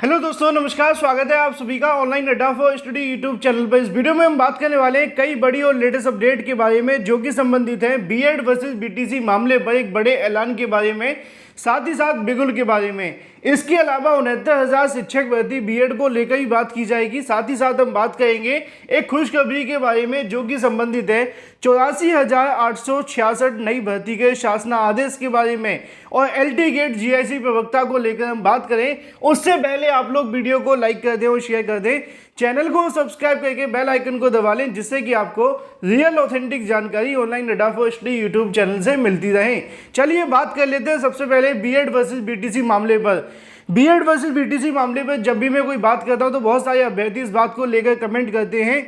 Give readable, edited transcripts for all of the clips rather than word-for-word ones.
Hello दोस्तों, नमस्कार। स्वागत है आप सभी का ऑनलाइन अड्डा फॉर स्टडी यूट्यूब चैनल पर। इस वीडियो में हम बात करने वाले हैं कई बड़ी और लेटेस्ट अपडेट के बारे में जो कि संबंधित है बीएड वर्सेस बीटीसी मामले पर एक बड़े ऐलान के बारे में, साथ ही साथ बिगुल के बारे में। इसके अलावा 69,000 शिक्षक भर्ती बीएड को लेकर ही बात की जाएगी। साथ ही साथ हम बात करेंगे एक खुशखबरी के बारे में जो कि संबंधित है 84,866 नई भर्ती के शासना आदेश के बारे में, और एलटी गेट जीआईसी प्रवक्ता को लेकर हम बात करें। उससे पहले आप लोग वीडियो को लाइक कर दें और शेयर कर दें, चैनल को सब्सक्राइब करके बेल आइकन को दबा लें, जिससे कि आपको रियल ऑथेंटिक जानकारी ऑनलाइन अड्डा फॉर स्टडी यूट्यूब चैनल से मिलती रहे। चलिए बात कर लेते हैं सबसे पहले बीएड वर्सेस बीटीसी मामले पर। बीएड वर्सेस बीटीसी मामले पर जब भी मैं कोई बात करता हूं तो बहुत सारे अभ्यर्थी इस बात को लेकर कमेंट करते हैं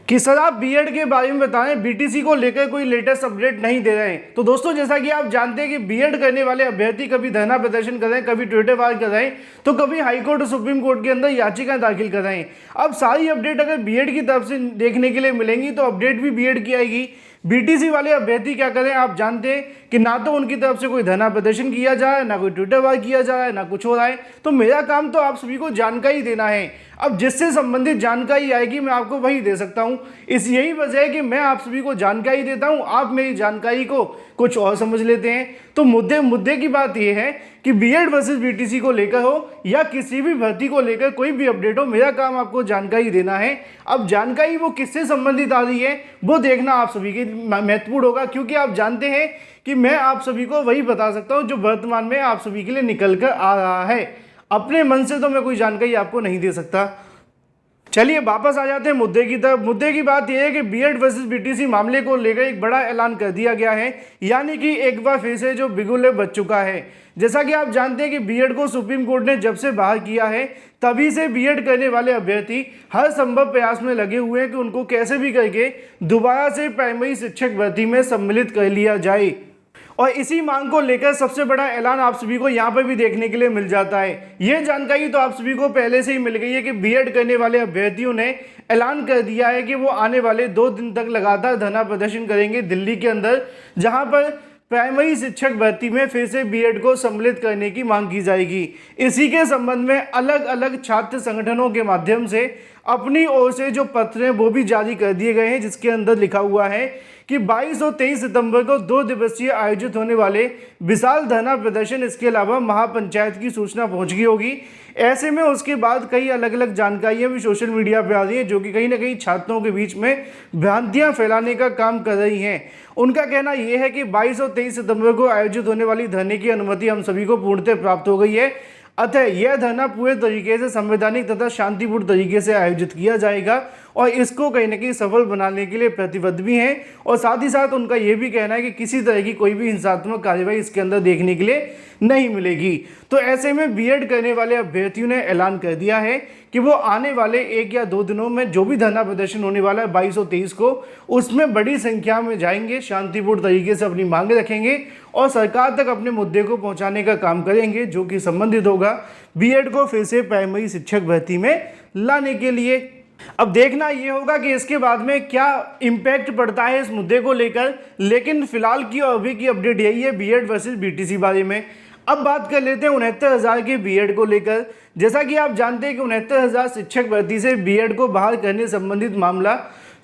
कि सर आप बीएड के बारे में बताएं, बीटीसी को लेकर कोई लेटेस्ट अपडेट नहीं दे रहे हैं। तो दोस्तों, जैसा कि आप जानते हैं कि बीएड करने वाले अभ्यर्थी कभी धरना प्रदर्शन कर रहे हैं, कभी ट्विटर वार कर रहे हैं, तो कभी हाईकोर्ट और सुप्रीम कोर्ट के अंदर याचिका दाखिल कर रहे हैं। अब सारी अपडेट अगर बीएड की तरफ से देखने के लिए मिलेंगी तो अपडेट भी बीएड की आएगी। बीटीसी वाले अभ्यर्थी क्या करें, आप जानते हैं कि ना तो उनकी तरफ से कोई धरना प्रदर्शन किया जा रहा है, ना कोई ट्विटर वार किया जा रहा है, ना कुछ हो रहा है। तो मेरा काम तो आप सभी को जानकारी देना है। अब जिससे संबंधित जानकारी आएगी मैं आपको वही दे सकता हूं। इस यही वजह है कि मैं आप सभी को जानकारी देता हूं, आप मेरी जानकारी को कुछ और समझ लेते हैं। तो मुद्दे की बात यह है कि बीएड वर्सेस बीटीसी को लेकर हो या किसी भी भर्ती को लेकर कोई भी अपडेट हो, मेरा काम आपको जानकारी देना है। अब जानकारी वो किससे संबंधित आ रही है वो देखना आप सभी के महत्वपूर्ण होगा, क्योंकि आप जानते हैं कि मैं आप सभी को वही बता सकता हूं जो वर्तमान में आप सभी के लिए निकल कर आ रहा है। अपने मन से तो मैं कोई जानकारी आपको नहीं दे सकता। चलिए वापस आ जाते हैं मुद्दे की तरफ। मुद्दे की बात यह है कि बीएड वर्सेस बीटीसी मामले को लेकर एक बड़ा ऐलान कर दिया गया है, यानी कि एक बार फिर से जो बिगुल बच चुका है। जैसा कि आप जानते हैं कि बीएड को सुप्रीम कोर्ट ने जब से बाहर किया है तभी से बीएड करने वाले अभ्यर्थी हर संभव प्रयास में लगे हुए हैं कि उनको कैसे भी करके दोबारा से प्राइमरी शिक्षक भर्ती में सम्मिलित कर लिया जाए। और इसी मांग को लेकर सबसे बड़ा ऐलान आप सभी को यहाँ पर भी देखने के लिए मिल जाता है। यह जानकारी तो आप सभी को पहले से ही मिल गई है कि बीएड करने वाले अभ्यर्थियों ने ऐलान कर दिया है कि वो आने वाले 2 दिन तक लगातार धरना प्रदर्शन करेंगे दिल्ली के अंदर, जहां पर प्राइमरी शिक्षक भर्ती में फिर से बीएड को सम्मिलित करने की मांग की जाएगी। इसी के संबंध में अलग अलग छात्र संगठनों के माध्यम से अपनी ओर से जो पत्र हैं वो भी जारी कर दिए गए हैं, जिसके अंदर लिखा हुआ है कि 22 और 23 सितंबर को 2 दिवसीय आयोजित होने वाले विशाल धरना प्रदर्शन, इसके अलावा महापंचायत की सूचना पहुंच गई होगी। ऐसे में उसके बाद कई अलग अलग जानकारियां भी सोशल मीडिया पर आ रही है जो कि कहीं ना कहीं छात्रों के बीच में भ्रांतियां फैलाने का काम कर रही हैं। उनका कहना यह है कि 22 और 23 सितंबर को आयोजित होने वाली धरने की अनुमति हम सभी को पूर्णतः प्राप्त हो गई है, अतः यह धरना पूरे तरीके से संवैधानिक तथा शांतिपूर्ण तरीके से आयोजित किया जाएगा और इसको कहीं ना कहीं सफल बनाने के लिए प्रतिबद्ध भी हैं। और साथ ही साथ उनका यह भी कहना है कि किसी तरह की कोई भी हिंसात्मक कार्रवाई इसके अंदर देखने के लिए नहीं मिलेगी। तो ऐसे में बीएड करने वाले अभ्यर्थियों ने ऐलान कर दिया है कि वो आने वाले 1 या 2 दिनों में जो भी धरना प्रदर्शन होने वाला है 22 और 23 को, उसमें बड़ी संख्या में जाएंगे, शांतिपूर्ण तरीके से अपनी मांगे रखेंगे और सरकार तक अपने मुद्दे को पहुंचाने का काम करेंगे, जो कि संबंधित होगा बीएड को फिर से प्राइमरी शिक्षक भर्ती में लाने के लिए। अब देखना यह होगा कि इसके बाद में क्या इम्पैक्ट पड़ता है इस मुद्दे को लेकर, लेकिन फिलहाल की और अभी की अपडेट यही है बीएड वर्सेस बीटीसी बारे में। अब बात कर लेते हैं 69,000 के बीएड को लेकर। जैसा कि आप जानते हैं कि 69,000 शिक्षक भर्ती से बीएड को बहाल करने संबंधित मामला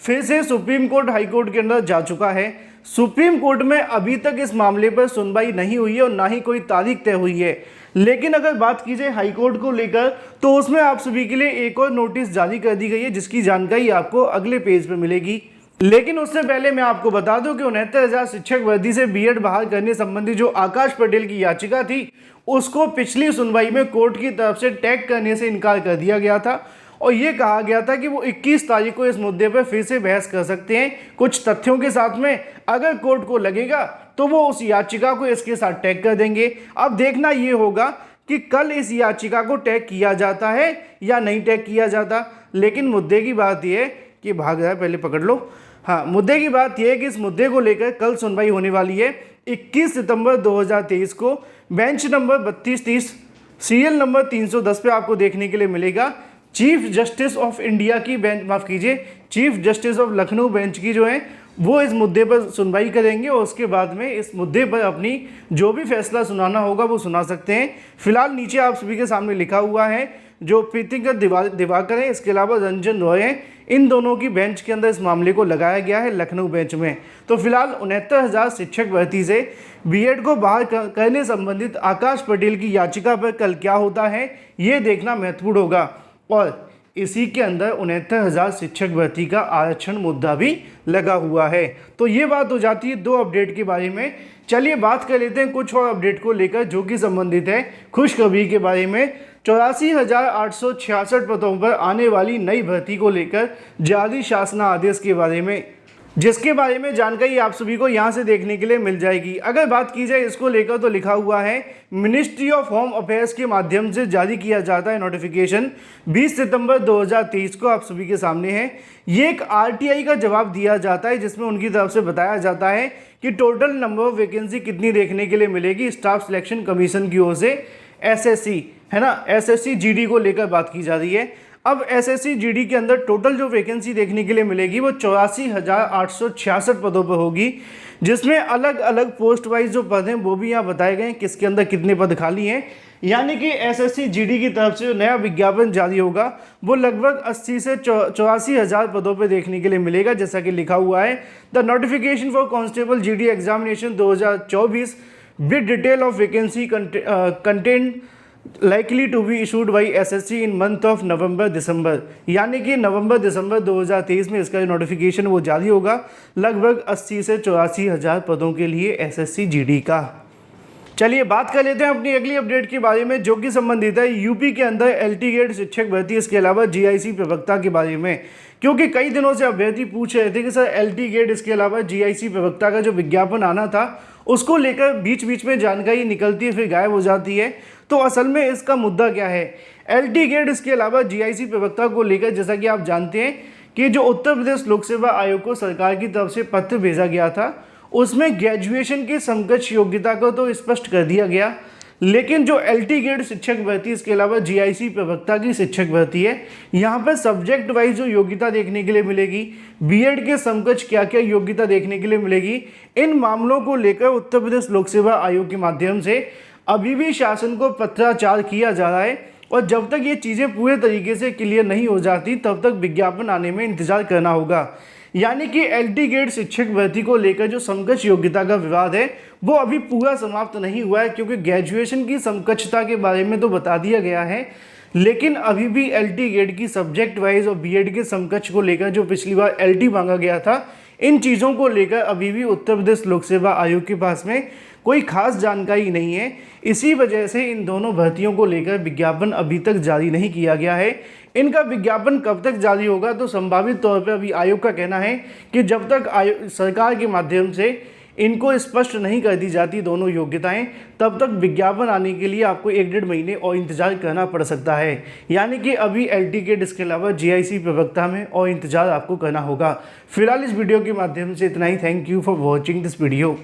फिर से सुप्रीम कोर्ट हाईकोर्ट के अंदर जा चुका है। सुप्रीम कोर्ट में अभी तक इस मामले पर सुनवाई नहीं हुई है और ना ही कोई तारीख तय हुई है। लेकिन अगर बात की जाए हाईकोर्ट को लेकर तो उसमें आप सभी के लिए एक और नोटिस जारी कर दी गई है, जिसकी जानकारी आपको अगले पेज पर मिलेगी। लेकिन उससे पहले मैं आपको बता दूं कि 69,000 शिक्षक भर्ती से बीएड बहाल करने संबंधी जो आकाश पटेल की याचिका थी उसको पिछली सुनवाई में कोर्ट की तरफ से टैग करने से इनकार कर दिया गया था और ये कहा गया था कि वो 21 तारीख को इस मुद्दे पर फिर से बहस कर सकते हैं कुछ तथ्यों के साथ में। अगर कोर्ट को लगेगा तो वो उस याचिका को इसके साथ टैग कर देंगे। अब देखना ये होगा कि कल इस याचिका को टैग किया जाता है या नहीं टैग किया जाता। लेकिन मुद्दे की बात यह है कि भाग रहा है, पहले पकड़ लो। हाँ, मुद्दे की बात यह है कि इस मुद्दे को लेकर कल सुनवाई होने वाली है 21 सितंबर 2023 को। बेंच नंबर 3230 सीरियल नंबर 310 पे आपको देखने के लिए मिलेगा। चीफ जस्टिस ऑफ इंडिया की बेंच, माफ़ कीजिए, chief justice of Lucknow bench की जो है वो इस मुद्दे पर सुनवाई करेंगे और उसके बाद में इस मुद्दे पर अपनी जो भी फैसला सुनाना होगा वो सुना सकते हैं। फिलहाल नीचे आप सभी के सामने लिखा हुआ है जो प्रीतिका दिवाकर हैं, इसके अलावा रंजन रॉय हैं, इन दोनों की बेंच के अंदर इस मामले को लगाया गया है लखनऊ बेंच में। तो फिलहाल 69,000 शिक्षक भर्ती से बीएड को बाहर करने संबंधित आकाश पटेल की याचिका पर कल क्या होता है ये देखना महत्वपूर्ण होगा। और इसी के अंदर 69,000 शिक्षक भर्ती का आरक्षण मुद्दा भी लगा हुआ है। तो ये बात हो जाती है 2 अपडेट के बारे में। चलिए बात कर लेते हैं कुछ और अपडेट को लेकर जो कि संबंधित है खुशखबरी के बारे में। 84,866 पदों पर आने वाली नई भर्ती को लेकर जारी शासनादेश के बारे में, जिसके बारे में जानकारी आप सभी को यहाँ से देखने के लिए मिल जाएगी। अगर बात की जाए इसको लेकर तो लिखा हुआ है मिनिस्ट्री ऑफ होम अफेयर्स के माध्यम से जारी किया जाता है नोटिफिकेशन 20 सितंबर 2023 को आप सभी के सामने है। ये एक आरटीआई का जवाब दिया जाता है जिसमें उनकी तरफ से बताया जाता है कि टोटल नंबर ऑफ वैकेंसी कितनी देखने के लिए मिलेगी स्टाफ सिलेक्शन कमीशन की ओर से, एसएससी है ना, एसएससी जीडी को लेकर बात की जा रही है। अब एसएससी जीडी के अंदर टोटल जो वैकेंसी देखने के लिए मिलेगी वो 84,866 पदों पर होगी, जिसमें अलग अलग पोस्ट वाइज जो पद हैं वो भी यहाँ बताए गए हैं किसके अंदर कितने पद खाली हैं। यानी कि एसएससी जीडी की तरफ से जो नया विज्ञापन जारी होगा वो लगभग 80 से 84,000 पदों पर देखने के लिए मिलेगा, जैसा कि लिखा हुआ है the notification for constable GD examination 2024 with detail of vacancy content likely to be issued by SSC in month of November December. यानी कि नवंबर दिसंबर 2023 में इसका नोटिफिकेशन वो जारी होगा लगभग 80 से 84,000 पदों के लिए एसएससी जीडी का। चलिए बात कर लेते हैं अपनी अगली अपडेट के बारे में जो कि संबंधित है यूपी के अंदर एलटी गेट शिक्षक भर्ती, इसके अलावा जीआईसी प्रवक्ता के बारे में। क्योंकि कई दिनों से अभ्यर्थी पूछ रहे थे कि सर एलटी गेट इसके अलावा जीआईसी प्रवक्ता का जो विज्ञापन आना था उसको लेकर बीच बीच में जानकारी निकलती है फिर गायब हो जाती है। तो असल में इसका मुद्दा क्या है? एलटी गेट इसके अलावा जीआईसी प्रवक्ता को लेकर जैसा कि आप जानते हैं कि जो उत्तर प्रदेश लोक सेवा आयोग को सरकार की तरफ से पत्र भेजा गया था उसमें ग्रेजुएशन की समकक्ष योग्यता को तो स्पष्ट कर दिया गया, लेकिन जो एलटी गेट शिक्षक भर्ती इसके अलावा जीआईसी प्रवक्ता की शिक्षक भर्ती है यहाँ पर सब्जेक्ट वाइज जो योग्यता देखने के लिए मिलेगी, बीएड के समकक्ष क्या क्या योग्यता देखने के लिए मिलेगी, इन मामलों को लेकर उत्तर प्रदेश लोक सेवा आयोग के माध्यम से अभी भी शासन को पत्राचार किया जा रहा है। और जब तक ये चीज़ें पूरे तरीके से क्लियर नहीं हो जाती तब तक विज्ञापन आने में इंतजार करना होगा। यानी कि एलटी गेट शिक्षक भर्ती को लेकर जो समकक्ष योग्यता का विवाद है वो अभी पूरा समाप्त नहीं हुआ है, क्योंकि ग्रेजुएशन की समकक्षता के बारे में तो बता दिया गया है, लेकिन अभी भी एलटी गेट की सब्जेक्ट वाइज और बीएड के समकक्ष को लेकर जो पिछली बार एलटी मांगा गया था, इन चीज़ों को लेकर अभी भी उत्तर प्रदेश लोक सेवा आयोग के पास में कोई खास जानकारी नहीं है। इसी वजह से इन दोनों भर्तियों को लेकर विज्ञापन अभी तक जारी नहीं किया गया है। इनका विज्ञापन कब तक जारी होगा तो संभावित तौर पर अभी आयोग का कहना है कि जब तक सरकार के माध्यम से इनको स्पष्ट नहीं कर दी जाती दोनों योग्यताएं, तब तक विज्ञापन आने के लिए आपको 1-1.5 महीने और इंतजार करना पड़ सकता है। यानी कि अभी एलटी गेट इसके अलावा जीआईसी प्रवक्ता में और इंतजार आपको करना होगा। फिलहाल इस वीडियो के माध्यम से इतना ही। Thank you for watching this video.